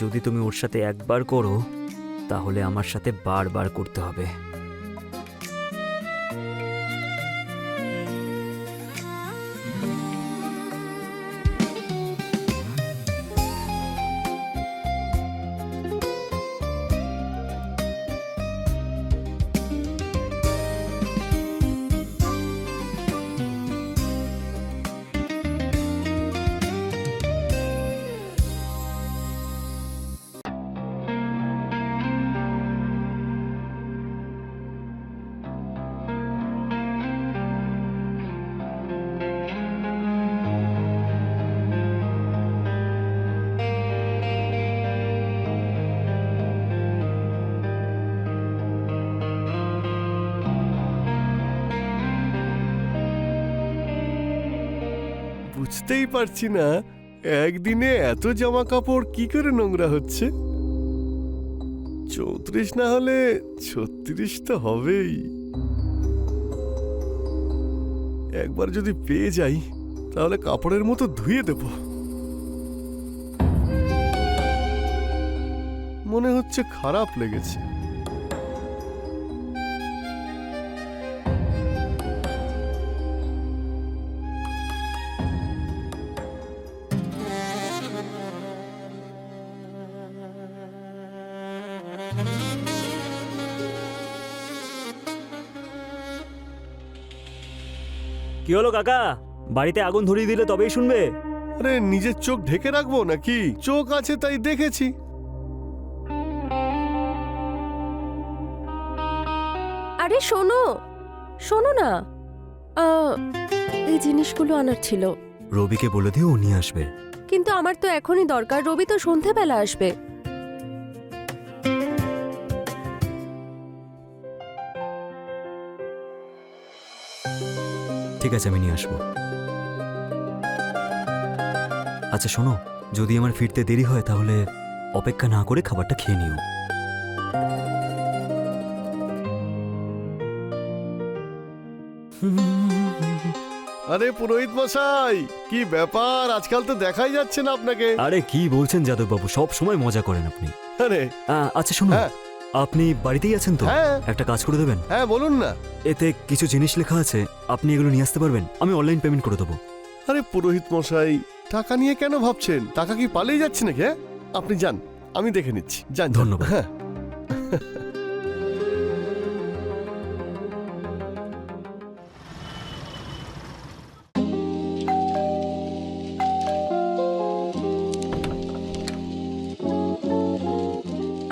যদি তুমি ওর সাথে একবার করো তাহলে আমার সাথে বারবার করতে হবে। বুঝতেই পারছি না একদিনে এত জামা কাপড় কি করে নোংরা হচ্ছে। 34 না হলে 36 তো হবেই। একবার যদি পেয়ে যাই তাহলে কাপড়ের মতো ধুয়ে দেব। মনে হচ্ছে খারাপ লেগেছে। কি হলো কাকা, বাড়িতে আগুন ধরিয়ে দিলে তবেই শুনবে? আরে নিজের চোখ ঢেকে রাখবো নাকি? চোখ আছে তাই দেখেছি। আরে শোনো শোনো না, এই জিনিসগুলো আনার ছিল। রবিকে বলে দিও ও নিয়ে আসবে। কিন্তু আমার তো এখনই দরকার, রবি তো সন্ধেবেলা আসবে। ঠিক আছে, আমি নিয়ে আসবো। আচ্ছা শোনো, যদি আমার ফিরতে দেরি হয় তাহলে অপেক্ষা না করে খাবারটা খেয়ে নিও। আরে পুরোহিত মশাই, কি ব্যাপার? আজকাল তো দেখাই যাচ্ছে না আপনাকে। আরে কি বলছেন যাদববাবু, সব সময় মজা করেন আপনি। আরে আচ্ছা শোনো, হ্যাঁ। আপনি বাড়িতেই আছেন তো? হ্যাঁ। একটা কাজ করে দেবেন। হ্যাঁ বলুন না। এতে কিছু জিনিস লেখা আছে, আপনি এগুলো নিয়ে আসতে পারবেন? আমি অনলাইন পেমেন্ট করে দেবো। আরে পুরোহিত মশাই, টাকা নিয়ে কেন ভাবছেন? টাকা কি পালিয়ে যাচ্ছে নাকি? হ্যাঁ, আপনি যান, আমি দেখে নিচ্ছি। যান। ধন্যবাদ। হ্যাঁ।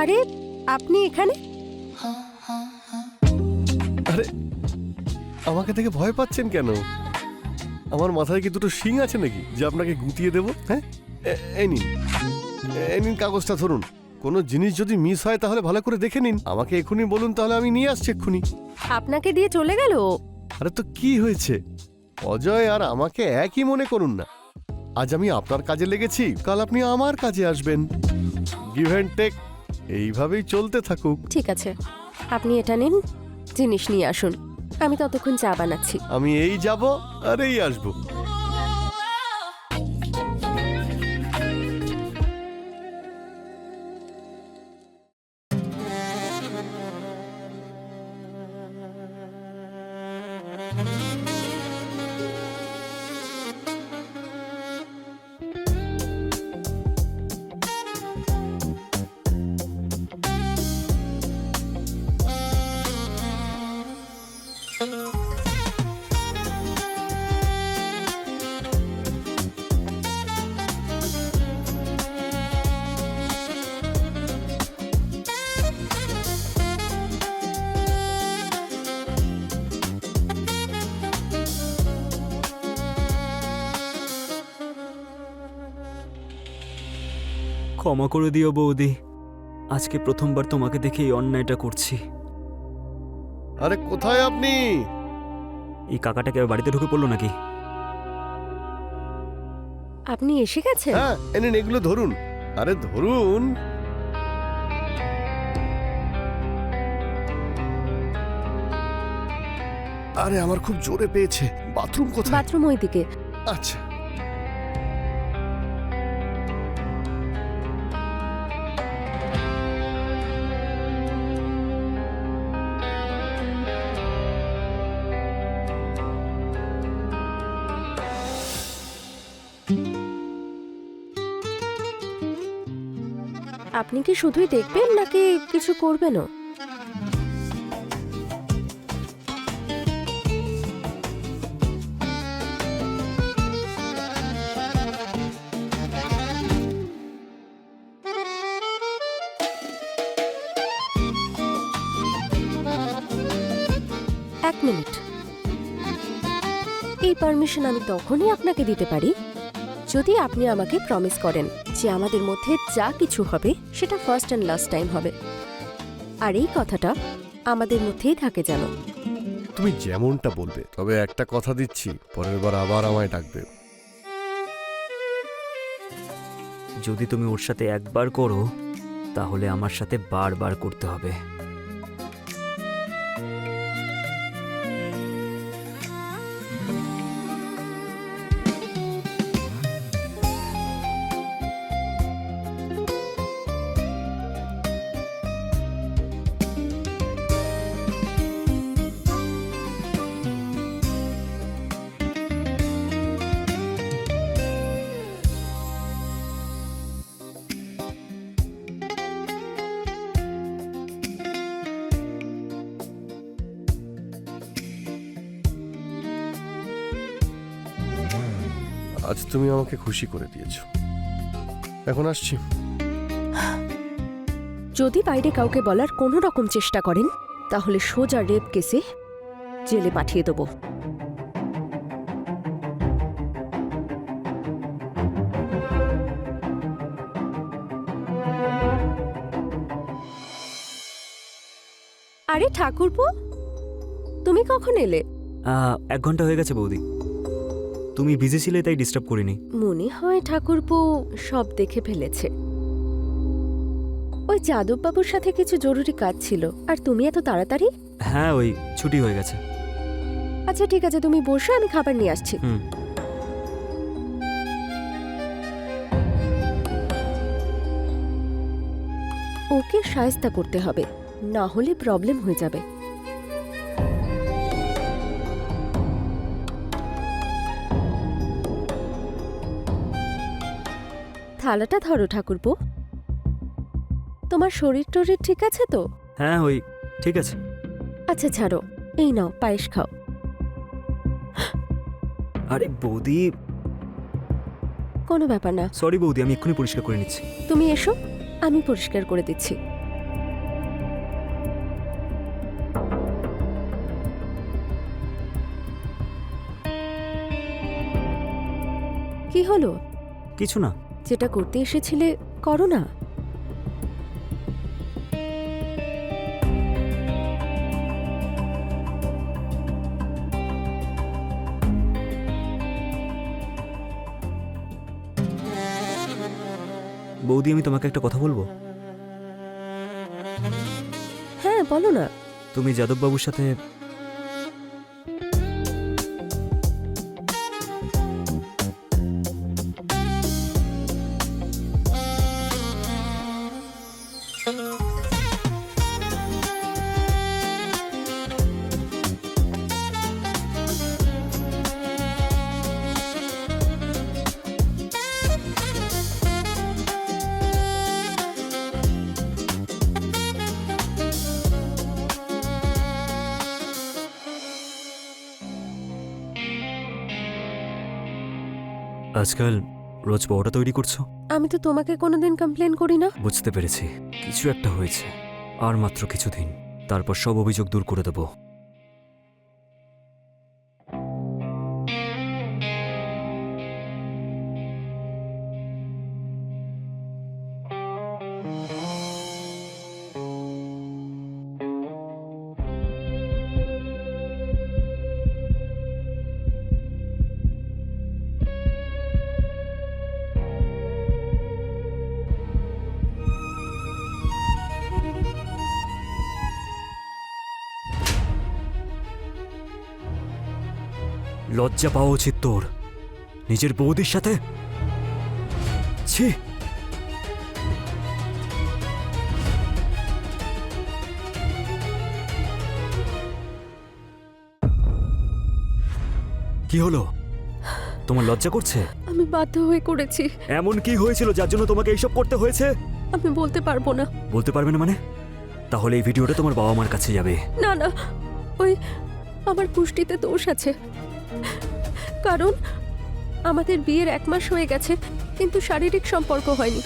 আরে আপনি এখানে? আরে আমাকে দেখে ভয় পাচ্ছেন কেন? আমার মাথায় কি দুটো শিং আছে নাকি যে আপনাকে গুটিয়ে দেব? হ্যাঁ, এই নিন, এই নিন কাগজটা ধরুন। কোনো জিনিস যদি মিস হয় তাহলে ভালো করে দেখে নিন। আমাকে এক্ষুনি বলুন, তাহলে আমি নিয়ে আসছি এক্ষুনি। আপনাকে দিয়ে চলে গেল? আরে তো কি হয়েছে? অজয় আর আমাকে একই মনে করুন না। আজ আমি আপনার কাজে লেগেছি, কাল আপনি আমার কাজে আসবেন। গিভ অ্যান্ড টেক এইভাবেই চলতে থাকুক। ঠিক আছে, আপনি এটা নিন, জিনিস নিয়ে আসুন, আমি ততক্ষণ চা বানাচ্ছি। আমি এই যাব আর এই আসবো। ক্ষমা করে দিও বৌদি, আজকে প্রথমবার তোমাকে দেখে এই অন্যায়টা করছি। আরে কোথায় আপনি? এই কাকাটাকে বাড়িতে ঢুকে পড়লো নাকি? আপনি এসে গেছেন? হ্যাঁ, এনেন এগুলো ধরুন। আরে ধরুন। আরে আমার খুব জোরে পেয়েছে। বাথরুম কোথায়? বাথরুম ওইদিকে। আচ্ছা। আপনি কি শুধুই দেখবেন নাকি কিছু করবেনও? এক মিনিট। এই পারমিশন আমি তখনই আপনাকে দিতে পারি যদি আপনি আমাকে প্রমিস করেন যে আমাদের মধ্যে যা কিছু হবে সেটা ফার্স্ট অ্যান্ড লাস্ট টাইম হবে, আর এই কথাটা আমাদের মধ্যেই থাকে যেন। তুমি যেমনটা বলবে, তবে একটা কথা দিচ্ছি, পরের বার আবার আমায় ডাকবে। যদি তুমি ওর সাথে একবার করো তাহলে আমার সাথে বারবার করতে হবে। আজ তুমি আমাকে খুশি করে দিয়েছো, এখন আসছি। যদি বাইরে কাউকে বলার কোনো রকম চেষ্টা করেন তাহলে সোজা রেপ কেসে জেলে পাঠিয়ে দেবো। আরে ঠাকুরপো, তুমি কখন এলে? 1 ঘন্টা হয়ে গেছে বৌদি, তুমি বিজি ছিলে তাই ডিস্টার্ব করিনি। মনে হয় ঠাকুরপো সব দেখে ফেলেছে। ওই যাদববাবুর সাথে কিছু জরুরি কাজ ছিল, আর তুমি এত তাড়াতাড়ি? হ্যাঁ, ওই ছুটি হয়ে গেছে। আচ্ছা ঠিক আছে, তুমি বসো, আমি খাবার নিয়ে আসছি। হুম। ওকে শায়েস্তা করতে হবে, না হলে প্রবলেম হয়ে যাবে। থালাটা ধরো ঠাকুরপো। তোমার শরীর টরীর ঠিক আছে তো? হ্যাঁ, ওই ঠিক আছে। আচ্ছা ছাড়ো, এই নাও পায়েস খাও। আরে বৌদি, কোনো ব্যাপার না, সরি বৌদি, আমি এক্ষুনি পরিষ্কার করে নিচ্ছি। তুমি এসো, আমি পরিষ্কার করে দিচ্ছি। কি হলো? কিছু না। যেটা করতে এসেছিলে করো না। বৌদি, আমি তোমাকে একটা কথা বলবো। হ্যাঁ বলো না। তুমি যাদববাবুর সাথে আজকাল রোজ পরোটা তৈরি করছো? আমি তো তোমাকে কোনোদিন কমপ্লেন করি না। বুঝতে পেরেছি, কিছু একটা হয়েছে। আর মাত্র কিছুদিন, তারপর সব অভিযোগ দূর করে দেব। লজ্জা পাওয়া উচিত তোর, নিজের বৌদির সাথে। ছি! কি হলো? তোমার লজ্জা করছে? আমি বাধ্য হয়ে করেছি। এমন কি হয়েছিল যার জন্য তোমাকে এইসব করতে হয়েছে? আমি বলতে পারবো না। বলতে পারবে না মানে? তাহলে এই ভিডিওটা তোমার বাবা মার কাছে যাবে। না না, ওই আমার পুষ্টিতে দোষ আছে। কারণ আমাদের বিয়ের 1 মাস হয়ে গেছে, কিন্তু শারীরিক সম্পর্ক হয়নি।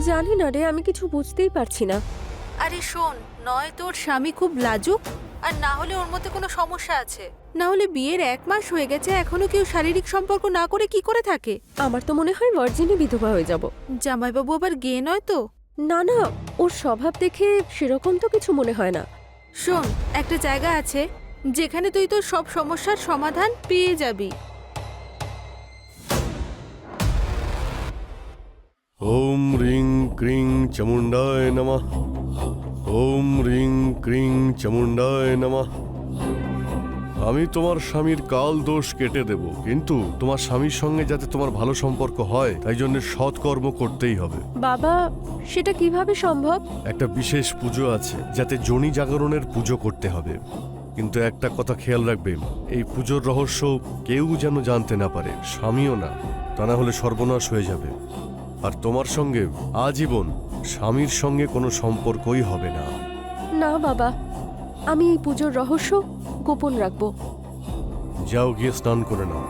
জানি না রে, আমি কিছু বুঝতেই পারছি না। আরে শোন, নয় তোর স্বামী খুব লাজুক, আর না হলে ওর মধ্যে কোনো সমস্যা আছে। না হলে বিয়ের 1 মাস হয়ে গেছে, এখনো কেউ শারীরিক সম্পর্ক না করে কি করে থাকে? আমার তো মনে হয় ভার্জিনই বিধবা হয়ে যাব। জামাইবাবু আবার গে নয় তো? না না, ওর স্বভাব দেখে সেরকম তো কিছু মনে হয় না। শোন, একটা জায়গা আছে যেখানে তুই তোর সব সমস্যার সমাধান পেয়ে যাবি। ওম রিং ক্রিং চামুণ্ডায় নমঃ। ওম রিং ক্রিং চামুণ্ডায় নমঃ। আমি তোমার স্বামীর কাল দোষ কেটে দেব, কিন্তু তোমার স্বামীর সঙ্গে যাতে তোমার ভালো সম্পর্ক হয় তাই জন্য সৎকর্ম করতেই হবে। বাবা, সেটা কিভাবে সম্ভব? একটা বিশেষ পুজো আছে, যাতে জনি জাগরণের পুজো করতে হবে। কিন্তু একটা কথা খেয়াল রাখবে, এই পুজোর রহস্য কেউ যেন জানতে না পারে, স্বামীও না, তা না হলে সর্বনাশ হয়ে যাবে। আর তোমার সঙ্গে আজীবন স্বামীর সঙ্গে কোনো সম্পর্কই হবে না। না বাবা, আমি এই পুজোর রহস্য গোপন রাখবো। যাও, গিয়ে স্নান করে নাও।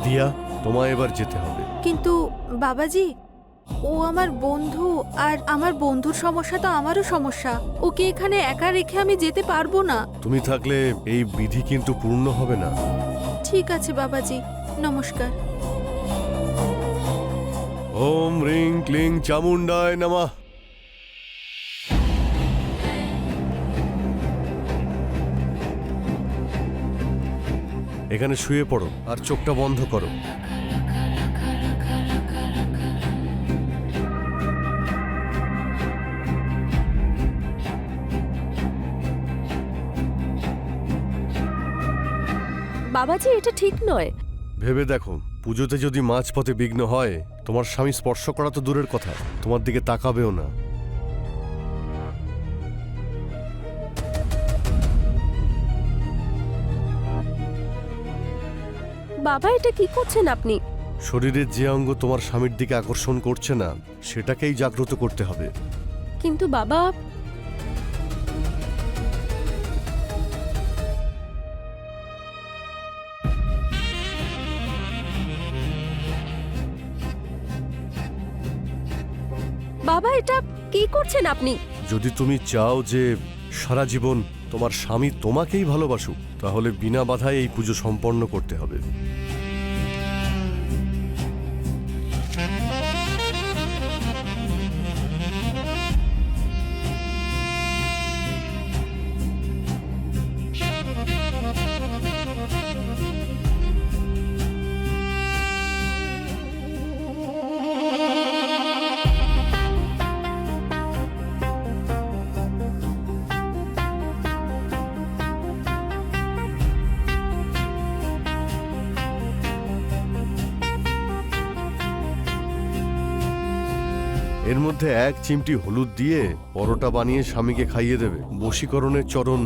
দিয়া, তোমায় এবার যেতে হবে। কিন্তু বাবাজি, ও আমার বন্ধু, আর আমার বন্ধুর সমস্যা তো আমারও সমস্যা। ওকে এখানে একা রেখে আমি যেতে পারবো না। তুমি থাকলে এই বিধি কিন্তু পূর্ণ হবে না। ঠিক আছে বাবাজি, নমস্কার। ওম রিং ক্লিং চামুণ্ডায় নমঃ। এখানে শুয়ে পড়ো আর চোখটা বন্ধ করো। বাবাজি, এটা ঠিক নয়। ভেবে দেখো, পুজোতে যদি মাঝপথে বিঘ্ন হয়, তোমার স্বামী স্পর্শ করা তো দূরের কথা, তোমার দিকে তাকাবেও না। বাবা, এটা কি করছেন আপনি? শরীরের যে অঙ্গ তোমার স্বামীর দিকে আকর্ষণ করছে না, সেটাকেই জাগ্রত করতে হবে। কিন্তু বাবা, বাবা, এটা কি করছেন আপনি? যদি তুমি চাও যে সারা জীবন তোমার স্বামী তোমাকেই ভালোবাসুক, তাহলে বিনা বাধায় এই পুজো সম্পন্ন করতে হবে। এর মধ্যে 1 চিমটি হলুদ দিয়ে পরোটা বানিয়ে স্বামীকে খাইয়ে দেবে। বশীকরণের চরণ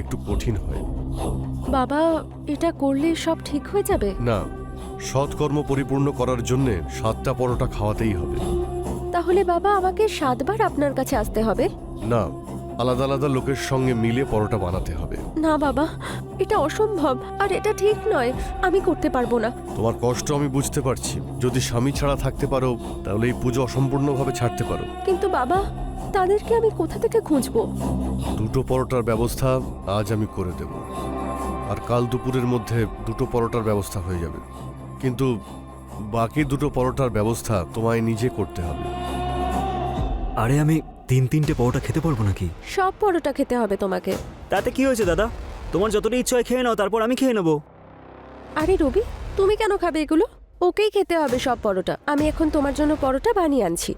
একটু কঠিন হয়। বাবা, এটা করলে সব ঠিক হয়ে যাবে? না, সৎকর্ম পরিপূর্ণ করার জন্য 7টা পরোটা খাওয়াতেই হবে। তাহলে বাবা, আমাকে 7 বার আপনার কাছে আসতে হবে? না, আলাদা আলাদা লোকের সঙ্গে মিলে পরোটা বানাতে হবে। না বাবা, এটা অসম্ভব, আর এটা ঠিক নয়। আমি করতে পারবো না। তোমার কষ্ট আমি বুঝতে পারছি। যদি স্বামী ছাড়া থাকতে পারো, তাহলে এই পুজো অসম্পূর্ণভাবে ছাড়তে পারো। কিন্তু বাবা, তাদেরকে আমি কোথা থেকে খুঁজবো? 2টো পরোটার ব্যবস্থা আজ আমি করে দেব, আর কাল দুপুরের মধ্যে 2টো পরোটার ব্যবস্থা হয়ে যাবে। কিন্তু বাকি 2টো পরোটার ব্যবস্থা তোমায় নিজে করতে হবে। আরে আমি 3-3টে পরোটা খেতে পারবো নাকি? সব পরোটা খেতে হবে তোমাকে। তাতে কি হয়েছে দাদা? তোমার যতটা ইচ্ছা হয় খেয়ে নাও, তারপর আমি খেয়ে নেবো। আরে রবি, তুমি কেন খাবে এগুলো? ওকেই খেতে হবে সব পরোটা। আমি এখন তোমার জন্য পরোটা বানিয়ে আনছি।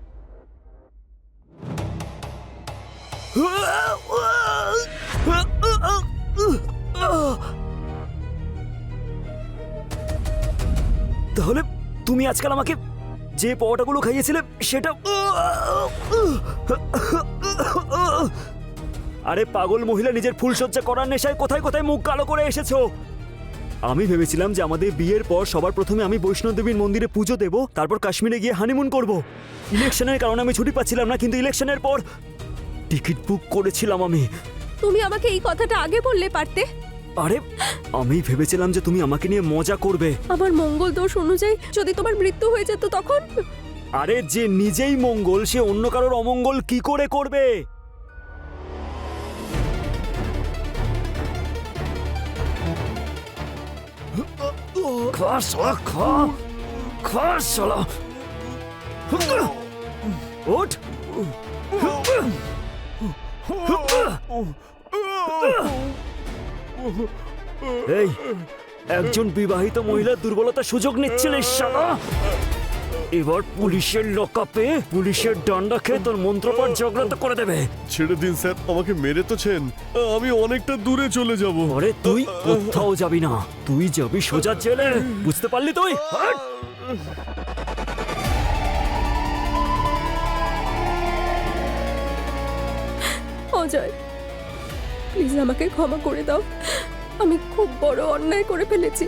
তাহলে তুমি আজকাল আমাকে যে পরোটাগুলো খাইয়েছিলে সেটা... আরে পাগল মহিলা, নিজের ফুলসজ্জা করার নেশায় কোথায় কোথায় মুখ কালো করে এসেছো। আমি ভেবেছিলাম যে আমাদের বিয়ের পর সবার প্রথমে আমি বৈষ্ণোদেবীর মন্দিরে পুজো দেব, তারপর কাশ্মীরে গিয়ে হানিমুন করব। ইলেকশনের কারণে আমি ছুটি পাচ্ছিলাম না, কিন্তু ইলেকশনের পর টিকিট বুক করেছিলাম আমি। তুমি আমাকে এই কথাটা আগে বললে পারতে। আরে আমি ভেবেছিলাম যে তুমি আমাকে নিয়ে মজা করবে। আমার মঙ্গল দোষ অনুযায়ী যদি তোমার মৃত্যু হয়ে যেত তখন? আরে যে নিজেই মঙ্গল সে অন্য কারোর অমঙ্গল কি করে করবে? খা শালা, খা খা শালা। ওঠ। এই একজন বিবাহিত মহিলার দুর্বলতার সুযোগ নিচ্ছিলিস শালা। এবার পুলিশের লকআপে পুলিশের ডান্ডা খেয়ে তোর মন্ত্রপাঠ জাগ্রত করে দেবে। ছেড়ে দিন স্যার, আমাকে মেরে তো ছেন, আমি অনেকটা দূরে চলে যাব। আরে তুই কোথাও যাবি না, তুই যাবি সোজা জেলে, বুঝতে পারলি তুই? হাট! অজয়, প্লিজ আমাকে ক্ষমা করে দাও। আমি খুব বড় অন্যায় করে ফেলেছি।